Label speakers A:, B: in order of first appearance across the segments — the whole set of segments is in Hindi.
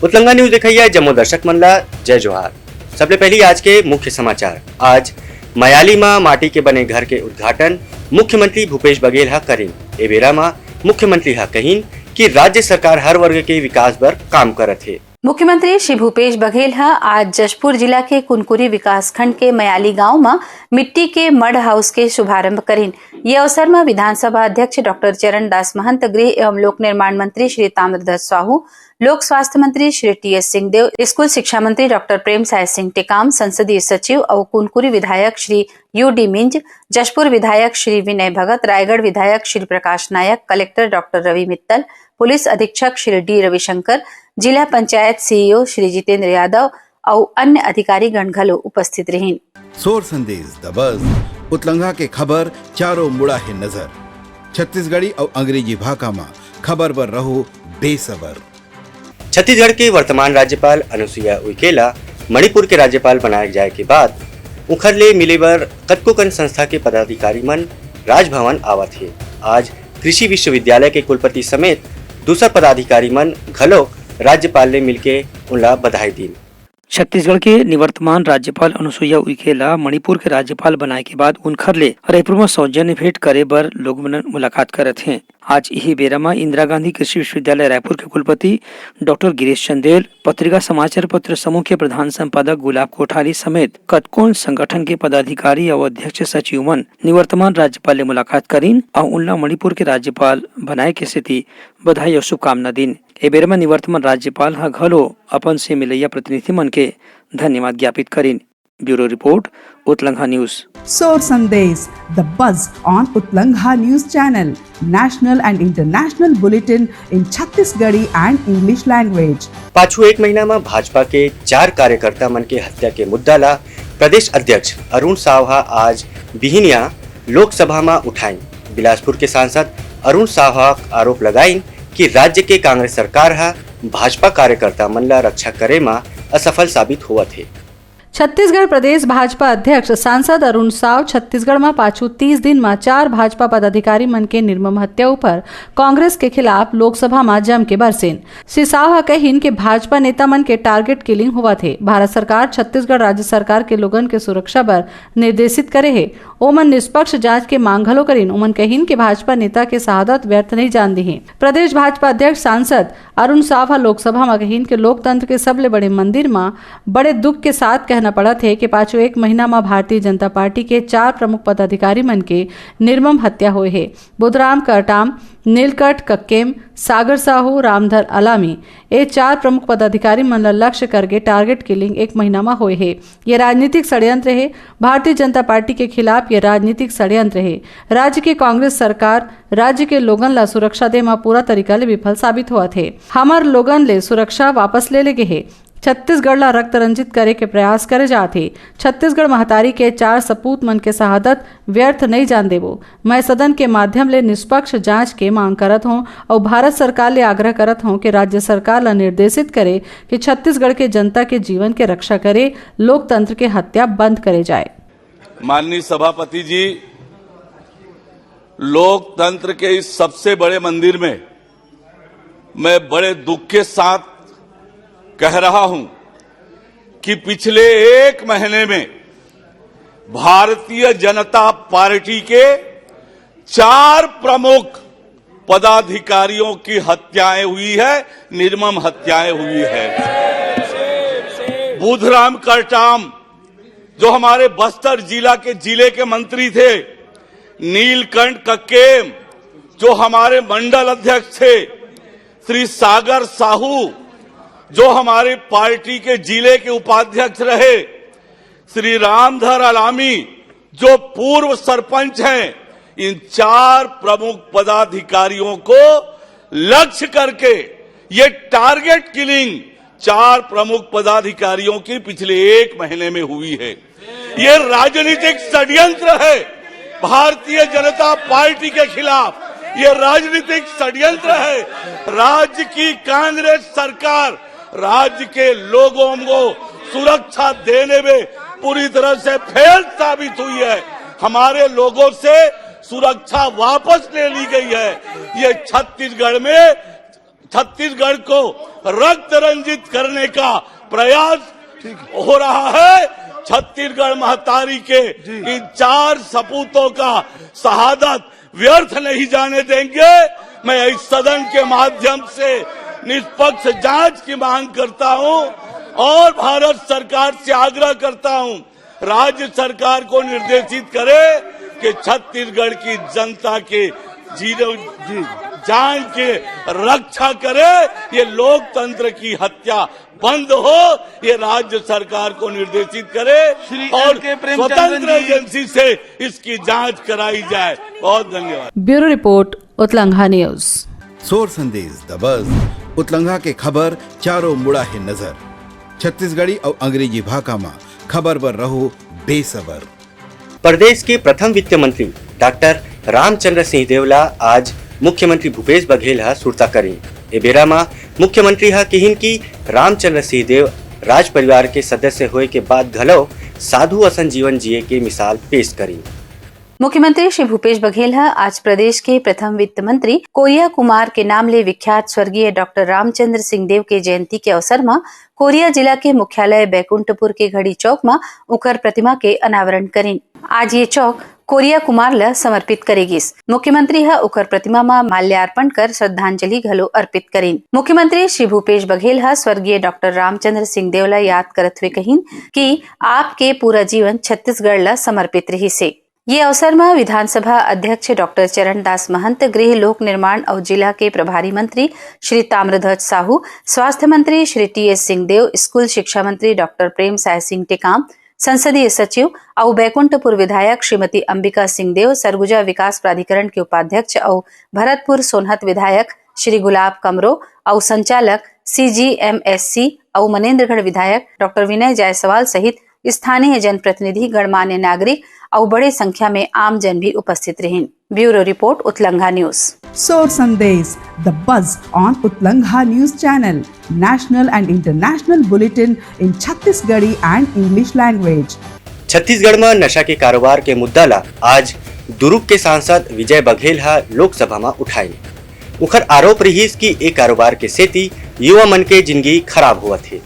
A: उतलंगा न्यूज देखिए जम्मू दर्शक मन ला जय जोहार। सबले पहली आज के मुख्य समाचार। आज मयाली मां माटी के बने घर के उद्घाटन मुख्यमंत्री भूपेश बघेल हा करीन। ए बेरा मां मुख्यमंत्री हा कहीन कि राज्य सरकार हर वर्ग के विकास बर काम करत है।
B: मुख्यमंत्री श्री भूपेश बघेल आज जशपुर जिला के कुनकुरी विकास खंड के मयाली गांव में मिट्टी के मड हाउस के शुभारंभ करीन। ये अवसर में विधानसभा अध्यक्ष डॉक्टर चरण दास महंत, गृह एवं लोक निर्माण मंत्री श्री ताम्रध्वज साहू, लोक स्वास्थ्य मंत्री श्री टी.एस. सिंहदेव, स्कूल शिक्षा मंत्री डॉक्टर प्रेम साय सिंह टेकाम, संसदीय सचिव और कुनकुरी विधायक श्री यू.डी. मिंज, जशपुर विधायक श्री विनय भगत, रायगढ़ विधायक Shri Prakash Nayak, collector doctor Ravi Mittal, police अधीक्षक श्री डी रविशंकर, जिला पंचायत सीईओ श्री जितेंद्र यादव और अन्य अधिकारी गण घलो उपस्थित रहीन।
C: सोर संदेश द बज़ उतलंगा के खबर चारों मुड़ा है नजर। छत्तीसगढ़ी और अंग्रेजी भाषा में खबर पर रहो बेसबर।
A: छत्तीसगढ़ के वर्तमान राज्यपाल अनुसुईया उइके मणिपुर के राज्यपाल बनाए जाए के बाद उखर ले मिले बर कतको कन संस्था के पदाधिकारी मन राजभवन आवत है। आज कृषि विश्वविद्यालय के कुलपति समेत दूसरा पदाधिकारी मन घलो राज्यपाल ने मिलके उनला बधाई दी।
D: छत्तीसगढ़ के निवर्तमान राज्यपाल अनुसुईया उइके मणिपुर के राज्यपाल बनाए के बाद उनखर ले रायपुर में सौजन्य भेंट करे बर लोग मुलाकात करत हैं। आज यही बेरा में इंदिरा गांधी कृषि विश्वविद्यालय रायपुर के कुलपति डॉक्टर गिरीश चंदेल, पत्रिका समाचार पत्र समूह के प्रधान संपादक गुलाब कोठारी समेत कतकोन संगठन के पदाधिकारी और अध्यक्ष सचिव मन निवर्तमान राज्यपाल ले मुलाकात करीन और उनला मणिपुर के राज्यपाल बनाए के स्थिति बधाई और शुभकामना दिन। ए बेरा में निवर्तमान राज्यपाल हा घलो अपन से मिलैया प्रतिनिधि मन के धन्यवाद ज्ञापित करीन। Bureau report, Utlanga news.
E: Soar Sandesh, the buzz on Utlangha News Channel, national and international bulletin in Chhattisgarhi and English language.
A: पाछू एक महीना में भाजपा के 4 कार्यकर्ता मन के हत्या के मुद्दा ला प्रदेश अध्यक्ष अरुण साव आज बिहिनिया लोकसभा में उठाई। बिलासपुर के सांसद अरुण साव आरोप लगाइन कि राज्य के कांग्रेस सरकार हा भाजपा कार्यकर्ता मन ला रक्षा करे में असफल साबित हुआ थे।
F: छत्तीसगढ़ प्रदेश भाजपा अध्यक्ष सांसद अरुण साव छत्तीसगढ़ में पाछू 30 दिन में 4 भाजपा पदाधिकारी मन के निर्मम हत्या पर कांग्रेस के खिलाफ लोकसभा में जम के बरसेन। श्री साव कहीन के भाजपा नेता मन के टारगेट किलिंग हुआ थे। भारत सरकार छत्तीसगढ़ राज्य सरकार के लोगन के सुरक्षा पर निर्देशित करे है। ओमन निष्पक्ष जांच के मांग हलो करीन। ओमन कहीन के भाजपा नेता के शहादत व्यर्थ नहीं जान दी है। प्रदेश भाजपा अध्यक्ष सांसद अरुण साव लोकसभा में कहीन के लोकतंत्र के सबले बड़े मंदिर में बड़े दुख के साथ कहना पड़ा थे कि पाछू एक महीना में भारतीय जनता पार्टी के 4 प्रमुख पदाधिकारी मन के निर्मम हत्या हुए है। बुधराम करटाम, नीलकंठ कक्केम, सागर साहू, रामधर अलामी, ये 4 प्रमुख पदाधिकारी मन ला लक्ष्य करके टारगेट किलिंग एक महीना में हुए है। ये राजनीतिक षड्यंत्र है। भारतीय जनता पार्टी के खिलाफ ये राजनीतिक षड्यंत्र है। राज्य की कांग्रेस सरकार राज्य के लोगन ला सुरक्षा दे में पूरा तरीका ले विफल साबित हुआ थे। हमार लोगन ले सुरक्षा वापस ले लेगे है। छत्तीसगढ़ ला रक्त रंजित करे के प्रयास करे जाते। छत्तीसगढ़ महतारी के 4 सपूत मन के शहादत व्यर्थ नहीं जान देवो। मैं सदन के माध्यम ले निष्पक्ष जांच के मांग करत हूं और भारत सरकार ले आग्रह करत हूं कि राज्य सरकार ला निर्देशित करे कि छत्तीसगढ़ के जनता के जीवन के रक्षा करे, लोकतंत्र के हत्या बंद करे जाए।
G: माननीय सभापति जी, लोकतंत्र के इस सबसे बड़े मंदिर में मैं बड़े दुख के साथ कह रहा हूं कि पिछले 1 महीने में भारतीय जनता पार्टी के 4 प्रमुख पदाधिकारियों की हत्याएं हुई है, निर्मम हत्याएं हुई है। बुधराम करटाम जो हमारे बस्तर जिले के मंत्री थे, नीलकंठ कक्केम जो हमारे मंडल अध्यक्ष थे, श्री सागर साहू जो हमारे पार्टी के जिले के उपाध्यक्ष रहे, श्री रामधर अलामी जो पूर्व सरपंच हैं, इन 4 प्रमुख पदाधिकारियों को लक्ष्य करके ये टारगेट किलिंग 4 प्रमुख पदाधिकारियों की पिछले 1 महीने में हुई है। ये राजनीतिक षड्यंत्र है भारतीय जनता पार्टी के खिलाफ। ये राजनीतिक षड्यंत्र है। राज्य की कांग्रेस सरकार राज्य के लोगों को सुरक्षा देने में पूरी तरह से फेल साबित हुई है। हमारे लोगों से सुरक्षा वापस ले ली गई है। ये छत्तीसगढ़ में छत्तीसगढ़ को रक्त रंजित करने का प्रयास हो रहा है। छत्तीसगढ़ महतारी के इन 4 सपूतों का शहादत व्यर्थ नहीं जाने देंगे। मैं इस सदन के माध्यम से निष्पक्ष जांच की मांग करता हूं और भारत सरकार से आग्रह करता हूं, राज्य सरकार को निर्देशित करे कि छत्तीसगढ़ की जनता के जान के रक्षा करे। ये लोकतंत्र की हत्या बंद हो, ये राज्य सरकार को निर्देशित करे और स्वतंत्र एजेंसी से इसकी जांच कराई जाए। बहुत धन्यवाद।
F: Bureau report Utlangha news.
C: Soar Sandesh the buzz उतलंघा के खबर चारों मुड़ा है नजर। छत्तीसगढ़ी और अंग्रेजी भाषा में खबर पर रहो बेसबर।
A: प्रदेश के प्रथम वित्त मंत्री डॉक्टर रामचंद्र सिंह देवला आज मुख्यमंत्री भूपेश बघेल हा सुरता करी। ए बेरा में मुख्यमंत्री हा कहिन की रामचंद्र सिंह देव राज परिवार के सदस्य होए के बाद घलो साधु असन जीवन जिए के मिसाल पेश करी।
B: मुख्यमंत्री श्री भूपेश बघेल आज प्रदेश के प्रथम वित्त मंत्री कोरिया कुमार के नाम ले विख्यात स्वर्गीय डॉक्टर रामचंद्र सिंह देव के जयंती के अवसर में कोरिया जिला के मुख्यालय बैकुंठपुर के घड़ी चौक में उकर प्रतिमा के अनावरण करें। आज ये चौक कोरिया कुमार ला समर्पित करेगिस। मुख्यमंत्री उकर प्रतिमा में माल्यार्पण कर श्रद्धांजलि घलो अर्पित करें। मुख्यमंत्री श्री भूपेश बघेल स्वर्गीय डॉक्टर रामचंद्र सिंह देव ला याद करत हुए कहिन कि आपके पूरा जीवन छत्तीसगढ़ ला समर्पित रही से। ये अवसर में विधानसभा अध्यक्ष डॉक्टर चरण दास महंत, गृह लोक निर्माण और जिला के प्रभारी मंत्री श्री ताम्रध्वज साहू, स्वास्थ्य मंत्री श्री टी.एस. सिंहदेव, स्कूल शिक्षा मंत्री डॉक्टर प्रेम साय सिंह टेकाम, संसदीय सचिव और बैकुंठपुर विधायक श्रीमती अंबिका सिंहदेव, सरगुजा विकास प्राधिकरण के उपाध्यक्ष और भरतपुर सोनहत विधायक श्री गुलाब कमरो और संचालक CGMSC और मनेन्द्रगढ़ विधायक डॉक्टर विनय जायसवाल सहित स्थानीय जनप्रतिनिधि, गणमान्य नागरिक और बड़े संख्या में आम जन भी उपस्थित रहे। Bureau report Utlangha news.
E: Soar Sandesh, the buzz on Utlangha News Channel, national and international bulletin in Chhattisgarhi and English language.
A: Chhattisgarh में नशा के कारोबार के मुद्दा ला आज दुर्ग के सांसद विजय बघेल हा लोकसभा में उठाई। उखर आरोप रही कि एक कारोबार के सेती युवा मन के जिंदगी खराब हुआ थे।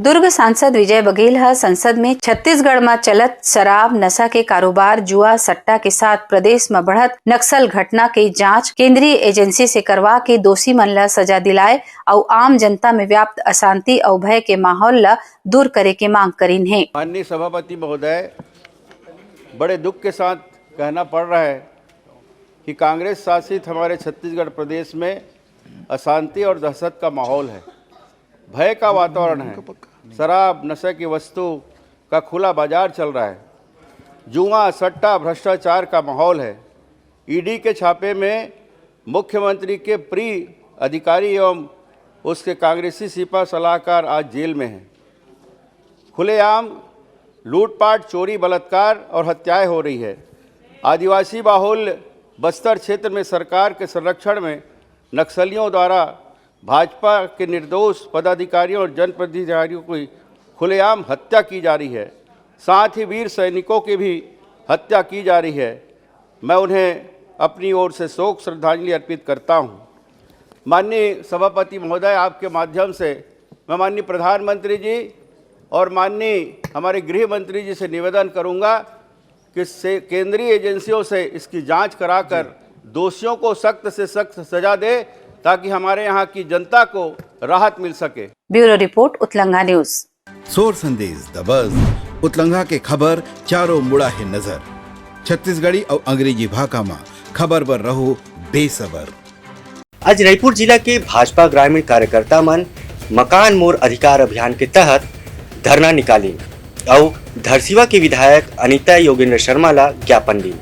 B: दुर्ग सांसद विजय बघेल संसद में छत्तीसगढ़ में चलत शराब, नशा के कारोबार, जुआ, सट्टा के साथ प्रदेश में बढ़त नक्सल घटना के जांच केंद्रीय एजेंसी से करवा के दोषी मन ला सजा दिलाए और आम जनता में व्याप्त अशांति और भय के माहौल ला दूर करे के मांग करीन है।
H: माननीय सभापति महोदय, बड़े दुख के साथ कहना पड़ रहा है कि कांग्रेस शासित हमारे छत्तीसगढ़ प्रदेश में अशांति और दहशत का माहौल है, भय का वातावरण है। शराब, नशे की वस्तु का खुला बाजार चल रहा है। जुआ, सट्टा, भ्रष्टाचार का माहौल है। ईडी के छापे में मुख्यमंत्री के प्रिय अधिकारी एवं उसके कांग्रेसी सिपा सलाहकार आज जेल में हैं। खुलेआम लूटपाट, चोरी, बलात्कार और हत्याएं हो रही है। आदिवासी बाहुल बस्तर क्षेत्र में सरकार के संरक्षण में नक्सलियों द्वारा भाजपा के निर्दोष पदाधिकारियों और जनप्रतिनिधियों की खुलेआम हत्या की जा रही है। साथ ही वीर सैनिकों की भी हत्या की जा रही है। मैं उन्हें अपनी ओर से शोक श्रद्धांजलि अर्पित करता हूं। माननीय सभापति महोदय, आपके माध्यम से मैं माननीय प्रधानमंत्री जी और माननीय हमारे गृह मंत्री जी से निवेदन करूंगा कि केंद्रीय एजेंसियों से इसकी जांच कराकर दोषियों को सख्त से सख्त सजा दे ताकि हमारे यहाँ की जनता को राहत मिल सके।
B: Bureau report Utlangha news.
C: Soar Sandesh the buzz उतलंघा के खबर चारों मुड़ा है नजर। छत्तीसगढ़ी और अंग्रेजी भाषा में खबर पर रहो बेसबर।
A: आज रायपुर जिला के भाजपा ग्रामीण कार्यकर्ता मन मकान मोर अधिकार अभियान के तहत धरना निकाली और धरसीवा के विधायक अनिता योगेंद्र शर्मा ला ज्ञापन दी।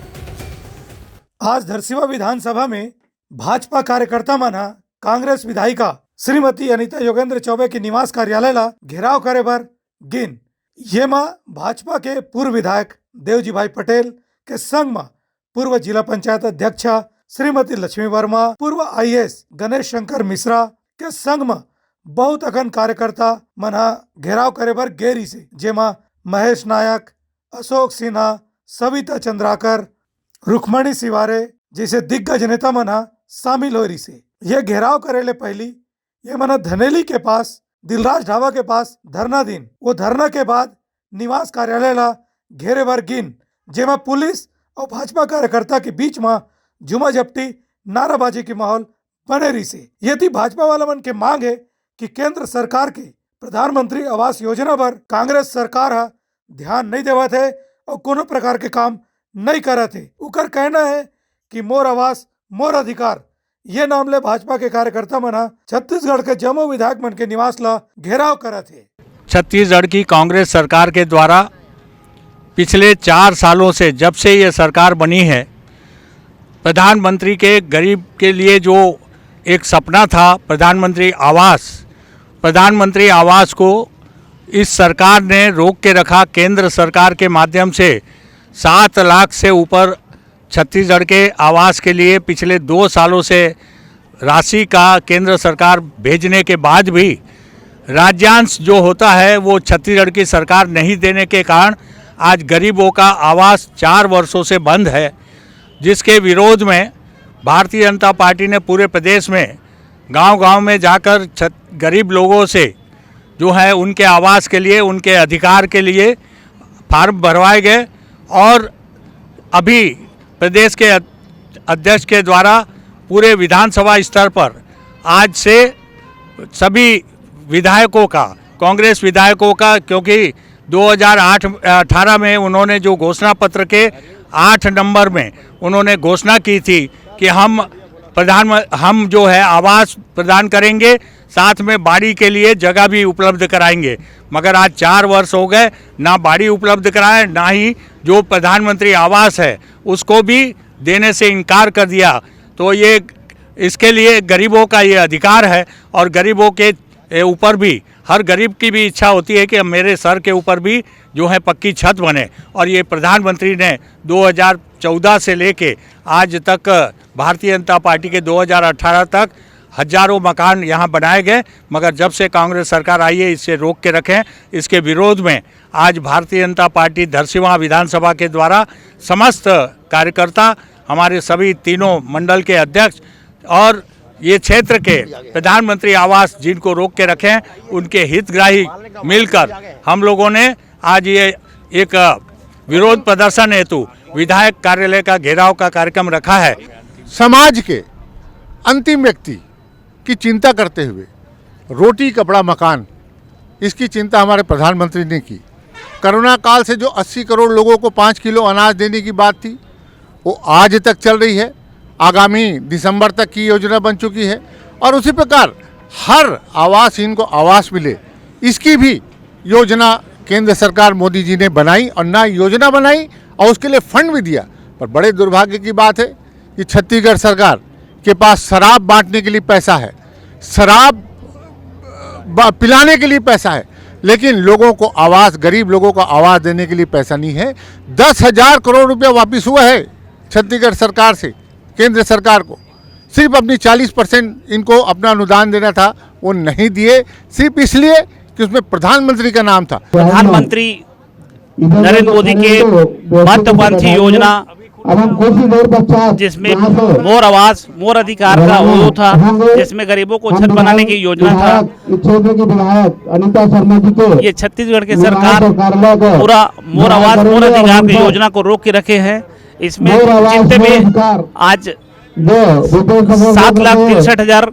I: आज धरसीवा विधानसभा में भाजपा कार्यकर्ता मन कांग्रेस विधायिका श्रीमती अनिता योगेंद्र चौबे के निवास कार्यालय ला घेराव करे बर गिन। ये मां भाजपा के पूर्व विधायक देवजी भाई पटेल के संग में पूर्व जिला पंचायत अध्यक्षा श्रीमती लक्ष्मी वर्मा, पूर्व IAS गणेश शंकर मिश्रा के संग में बहुत अखन कार्यकर्ता मन घेराव करे बर गेरी से, जेमा महेश नायक, अशोक सिन्हा, सविता चंद्राकर, रुक्मणी सिवारे जैसे दिग्गज नेता मन शामिल हो रही से। यह घेराव करे ले पहली ये मना धनेली के पास दिलराज ढाबा के पास धरना दिन। वो धरना के बाद निवास कार्यालय ला घेरे भर गिन, जेमा पुलिस और भाजपा कार्यकर्ता के बीच में जुमा झपटी नाराबाजी की माहौल बने रही से। यदि भाजपा वाला मन के मांग है कि केंद्र सरकार के प्रधानमंत्री आवास योजना पर कांग्रेस सरकार ध्यान नहीं देवत है और कोनो प्रकार के काम नहीं करत है। उकर कहना है कि मोर आवास मोर अधिकार, ये नाम ले भाजपा के कार्यकर्ता मना छत्तीसगढ़ के जम्मू विधायक मन के निवास ला घेराव करत है।
J: छत्तीसगढ़ की कांग्रेस सरकार के द्वारा पिछले 4 सालों से, जब से ये सरकार बनी है, प्रधानमंत्री के गरीब के लिए जो एक सपना था प्रधानमंत्री आवास को इस सरकार ने रोक के रखा। केंद्र सरकार के माध्यम से 7 लाख से ऊपर छत्तीसगढ़ के आवास के लिए पिछले 2 सालों से राशि का केंद्र सरकार भेजने के बाद भी राज्यांश जो होता है वो छत्तीसगढ़ की सरकार नहीं देने के कारण आज गरीबों का आवास 4 वर्षों से बंद है, जिसके विरोध में भारतीय जनता पार्टी ने पूरे प्रदेश में गांव-गांव में जाकर गरीब लोगों से जो है उनके आवास के लिए, उनके अधिकार के लिए फार्म भरवाए गए। और अभी प्रदेश के अध्यक्ष के द्वारा पूरे विधानसभा स्तर पर आज से सभी विधायकों का, कांग्रेस विधायकों का, क्योंकि 2018 में उन्होंने जो घोषणा पत्र के 8 नंबर में उन्होंने घोषणा की थी कि हम जो है आवास प्रदान करेंगे, साथ में बाड़ी के लिए जगह भी उपलब्ध कराएंगे। मगर आज 4 वर्ष हो गए, ना बाड़ी उपलब्ध कराए, ना ही जो प्रधानमंत्री आवास है उसको भी देने से इनकार कर दिया। तो ये इसके लिए गरीबों का ये अधिकार है और गरीबों के ऊपर भी, हर गरीब की भी इच्छा होती है कि मेरे सर के ऊपर भी जो है पक्की छत बने। और ये प्रधानमंत्री ने 2014 से लेके आज तक, भारतीय जनता पार्टी के 2018 तक हजारों मकान यहाँ बनाए गए, मगर जब से कांग्रेस सरकार आई है इसे रोक के रखें। इसके विरोध में आज भारतीय जनता पार्टी धरसीवां विधानसभा के द्वारा समस्त कार्यकर्ता, हमारे सभी तीनों मंडल के अध्यक्ष और ये क्षेत्र के प्रधानमंत्री आवास जिनको रोक के रखें उनके हितग्राही मिलकर हम लोगों ने आज ये एक विरोध प्रदर्शन हेतु विधायक कार्यालय का घेराव का कार्यक्रम रखा है।
K: समाज के अंतिम व्यक्ति की चिंता करते हुए रोटी कपड़ा मकान, इसकी चिंता हमारे प्रधानमंत्री ने की। कोरोना काल से जो 80 करोड़ लोगों को 5 किलो अनाज देने की बात थी वो आज तक चल रही है, आगामी दिसंबर तक की योजना बन चुकी है। और उसी प्रकार हर आवासहीन को आवास मिले, इसकी भी योजना केंद्र सरकार मोदी जी ने बनाई और ना योजना बनाई और उसके लिए फंड भी दिया। पर बड़े दुर्भाग्य की बात है कि छत्तीसगढ़ सरकार के पास शराब बांटने के लिए पैसा है, शराब पिलाने के लिए पैसा है, लेकिन लोगों को आवास, गरीब लोगों को आवास देने के लिए पैसा नहीं है। 10,000 करोड़ रुपया वापस हुआ है छत्तीसगढ़ सरकार से केंद्र सरकार को। सिर्फ अपनी 40% इनको अपना अनुदान देना था, वो नहीं दिए, सिर्फ इसलिए कि उसमें प्रधानमंत्री का नाम था।
L: प्रधानमंत्री नरेंद्र मोदी के महत्वाकांक्षी योजना जिसमें मोर आवास मोर अधिकार का वो था, जिसमें गरीबों को छत बनाने की योजना था। ये छत्तीसगढ़ की सरकार पूरा मोर आवास मोर अधिकार की योजना को रोक के रखे हैं। इसमें जितने भी आज 7,63,000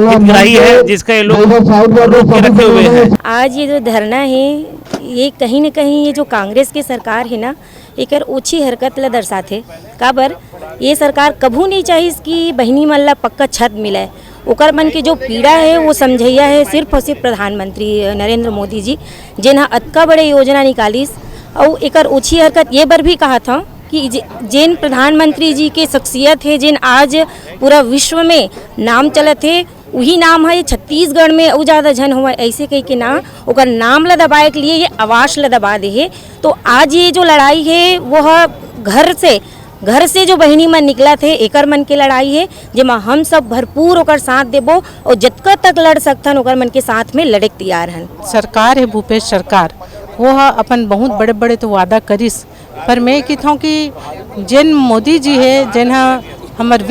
L: हितग्राही है जिसका ये लोग रोक के रखे हुए हैं।
M: आज ये जो धरना है ये कहीं न कहीं ये जो कांग्रेस की सरकार है ना, एक ओछी हरकत ला दर्शाते। काबर ये सरकार कभू नहीं चाहिए कि बहनी मन ला पक्का छत मिले। ओकर मन की जो पीड़ा है वो समझैया है सिर्फ और सिर्फ प्रधानमंत्री नरेंद्र मोदी जी, जिन्हा अतका बड़े योजना निकालिस। और एक ओछी हरकत ये बर भी कहा था कि जिन प्रधानमंत्री जी के शख्सियत है, जिन आज पूरा विश्व में नाम चलत है, वही नाम है छत्तीसगढ़ में और ज़्यादा जन हुआ ऐसे कही के ना ओकर नाम ला दबाए के लिए ये आवास ला दबा दे है। तो आज ये जो लड़ाई है वो घर से जो बहनी मन निकला थे एकर मन के लड़ाई है, जेमा हम सब भरपूर ओकर साथ देबो और जतका तक लड़ सकथन ओकर मन के साथ में लड़े तैयार हन।
N: सरकार है भूपेश सरकार, वो अपन बहुत बड़े बड़े तो वादा करिस, पर मैं कहता हूँ कि जिन मोदी जी है जिन्हा हमार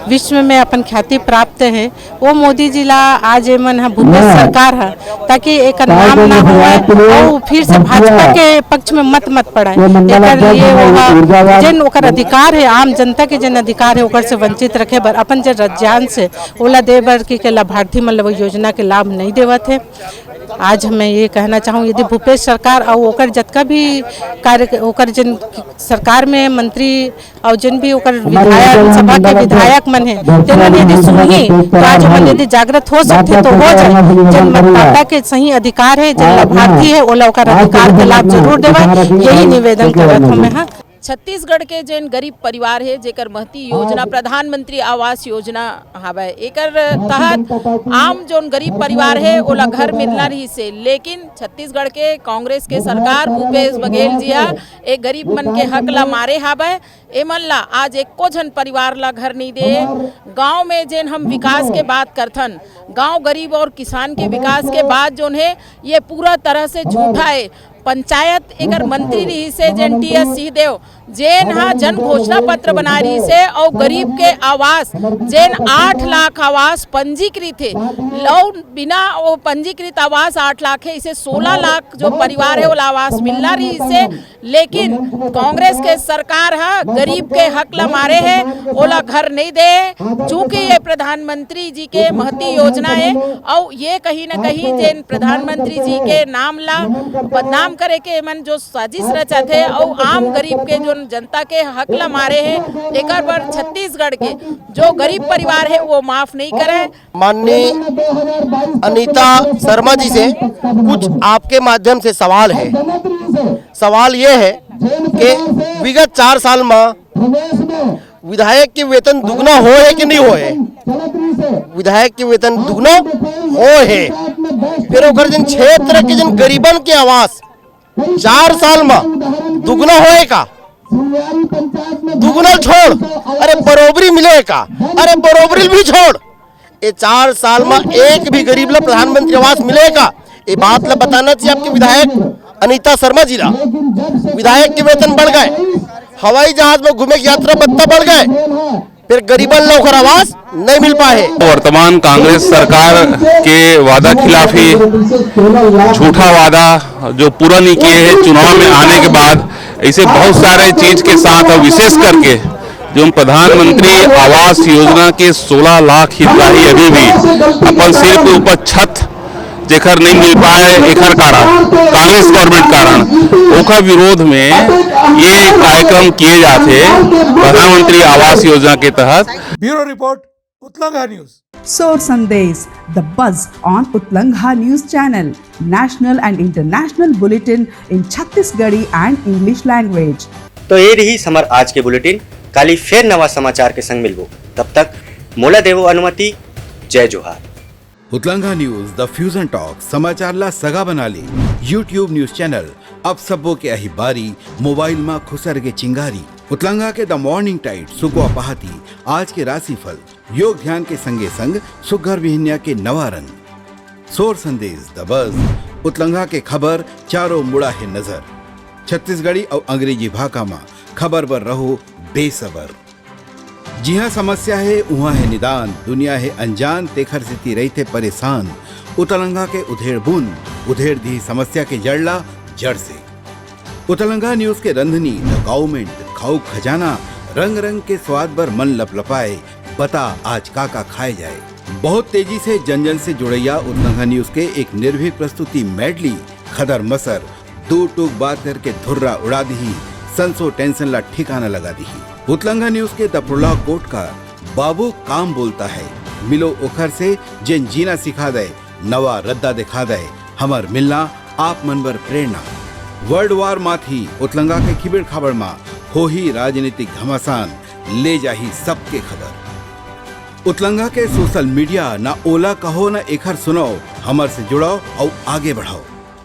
N: विश्व में अपन ख्याति प्राप्त है। वो मोदी जी ला आज मन है भूपेश सरकार है, ताकि एक नाम ना हुए और फिर से भाजपा के पक्ष में मत पड़ाए। एकर लिए वो जन ओकर अधिकार है, आम जनता के जन अधिकार है, ओकर से वंचित रखे बर अपन जन राज्यान से ओला दे बर के लाभार्थी मतलब योजना के लाभ नहीं देवत है। आज मैं ये कहना चाहूँ, यदि भूपेश सरकार और ओकर जतका भी कार्य ओकर जन सरकार में मंत्री और जन भी ओकर विधायक सभा के विधायक मन है, जन यदि सुनी तो आज मन यदि जागृत हो सकते तो हो जाए। जन मतदाता के सही अधिकार है, जन लाभार्थी है ओला ओकर अधिकार के लाभ जरूर देवा, यही निवेदन करत हूँ मैं। हाँ,
O: छत्तीसगढ़ के जन गरीब परिवार है जेकर महती योजना प्रधानमंत्री आवास योजना हवे, एकर तहत आम जोन गरीब परिवार है ओला घर मिलना रही से, लेकिन छत्तीसगढ़ के कांग्रेस के सरकार भूपेश बघेल जी हा एक गरीब मन के हक ला मारे हवे। एमन ला आज एको जन परिवार ला घर नहीं दे। गांव में जेन हम विकास के बात करथन, गांव गरीब और किसान के विकास के बाद जोन है ये पूरा तरह से झूठा है। पंचायत एकर मंत्री रही से जेन टी.एस. सिंहदेव जेन हा जन घोषणा पत्र बना रही से और गरीब के आवास जेन 8 लाख आवास पंजीकृत है, लोन बिना वो पंजीकृत आवास 8 लाख है, इसे 16 लाख जो परिवार है वो आवास मिलना रही से, लेकिन कांग्रेस के सरकार हा गरीब के हक ला मारे है, ओला घर नहीं दे। चूंकि ये प्रधानमंत्री जी के महती योजना है और ये कहीं न कहीं जेन प्रधानमंत्री जी के नाम ला बदनाम करे के मन जो साजिश रचत है और आम गरीब के जो जनता के हक ला मारे हैं, एकर पर छत्तीसगढ़ के जो गरीब परिवार है वो माफ नहीं करे।
P: माननीय अनीता शर्मा जी से कुछ आपके माध्यम से सवाल है। सवाल ये है कि विगत 4 साल में विधायक के वेतन दुगना हो है कि नहीं हो है? विधायक के वेतन दुगना हो है, फिर ओकर जन क्षेत्र के जन गरीबन के आवास 4 साल में दुगना होए का? दुगना छोड़, अरे बरोबरी मिले का? अरे बरोबरी भी छोड़। ये 4 साल में एक भी गरीब ला प्रधानमंत्री आवास मिलेगा? ये बात ला बताना चाहिए आपके विधायक अनीता शर्मा जी ला। विधायक के वेतन बढ़ गए, हवाई जहाज में घूमे की यात्रा भत्ता बढ़ गए, फिर गरीबन लोग आवास नहीं मिल पाए।
Q: वर्तमान कांग्रेस सरकार के वादा खिलाफी झूठा वादा जो पूरा नहीं किए हैं चुनाव में आने के बाद, ऐसे बहुत सारे चीज के साथ और विशेष करके जो प्रधानमंत्री आवास योजना के 16 लाख हितग्राही अभी भी अपन सिर के ऊपर छत जेकर नहीं मिल पाए, एकर कारण कांग्रेस गवर्नमेंट कारण ओकर विरोध में ये कार्यक्रम किए जाते प्रधानमंत्री आवास योजना के तहत।
I: Bureau report Utlanga news.
E: Soar Sandesh, the buzz on Utlangha News Channel, national and international bulletin in Chhattisgarhi and English language.
A: तो ये रही हमार आज के बुलेटिन। काली फिर नवा समाचार के संग मिलबो, तब तक मोला देवो अनुमति। जय जोहार।
C: उतलंगा न्यूज द फ्यूजन टॉक समाचार ला सगा बना ली। यूट्यूब न्यूज चैनल अब सबो के अही बारी मोबाइल में खुसर के चिंगारी। उतलंगा के द मॉर्निंग टाइट सुगवा पहाती आज के राशिफल योग ध्यान के संगे संग सुघर विहिन्या के नवा रंग। सोर संदेश द बज उतलंगा के खबर चारों मुड़ा है नजर। छत्तीसगढ़ी और अंग्रेजी भाषा में खबर पर रहो बेसबर। जी हाँ, समस्या है वहाँ है निदान, दुनिया है अनजान तेखर से रहते परेशान। उतलंगा के उधेड़ बुन उधेड़ दी समस्या के जड़ला जड़ से। उतलंगा न्यूज के रंधनी द गवर्नमेंट खाऊ खजाना रंग रंग के स्वाद पर मन लपलपाए। बता आज का खाए जाए। बहुत तेजी से जन जन से जुड़ैया उतलंगा न्यूज के एक निर्भीक प्रस्तुति मेडली खदर मसर दो टूक बात करके धुर्रा उड़ा दी, संसो टेंशन ला ठिकाना लगा दी। उतलंगा न्यूज के द प्रोलॉग कोट का बाबू काम बोलता है, मिलो ओखर से जिन जीना सिखा दे, नवा रद्दा दिखा दे, हमार मिलना आप मन बर प्रेरणा। वर्ल्ड वार माथी उतलंगा के खिबड़ खबर मा हो ही राजनीतिक घमासान ले जाही सबके खबर। उतलंगा के सोशल मीडिया ना ओला कहो ना एखर सुनाओ, हमर से जुड़ाओ और आगे बढ़ाओ।